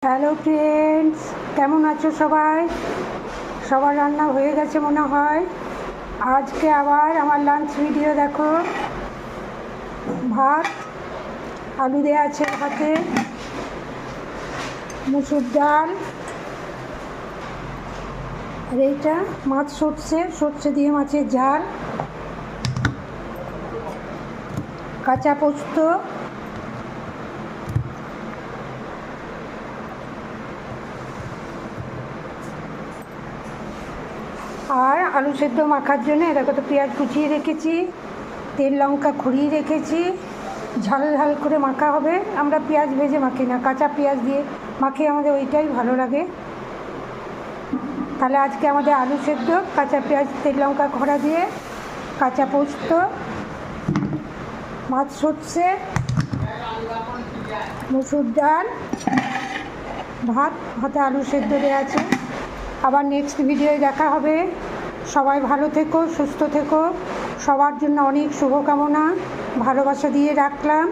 Hello friends, কেমন আছো সবাই? সবার রান্না হয়ে গেছে মনে হয়। আজকে আবার আমার লাঞ্চ ভিডিও দেখো। ভাত, আলু দেওয়া আছে ভাতে, মুসুর ডাল, আর এইটা মাছ সর্ষে দিয়ে মাছের ঝাল, কাঁচা পোস্ত, আর আলু সেদ্ধ মাখার জন্য দেখো তো পেঁয়াজ কুচিয়ে রেখেছি, তেল লঙ্কা খুঁড়িয়ে রেখেছি। ঝাল ঝাল করে মাখা হবে। আমরা পেঁয়াজ ভেজে মাখি না, কাঁচা পেঁয়াজ দিয়ে মাখি, আমাদের ওইটাই ভালো লাগে। তাহলে আজকে আমাদের আলু সেদ্ধ, কাঁচা পেঁয়াজ, তেল লঙ্কা খড়া দিয়ে, কাঁচা পোস্ত, মাছ সর্ষে, মুসুর ডাল, ভাতে আলু সেদ্ধ দেওয়া আছে। আবার নেক্সট ভিডিওয় দেখা হবে। সবাই ভালো থেকো, সুস্থ থেকো। সবার জন্য অনেক শুভকামনা, ভালোবাসা দিয়ে রাখলাম।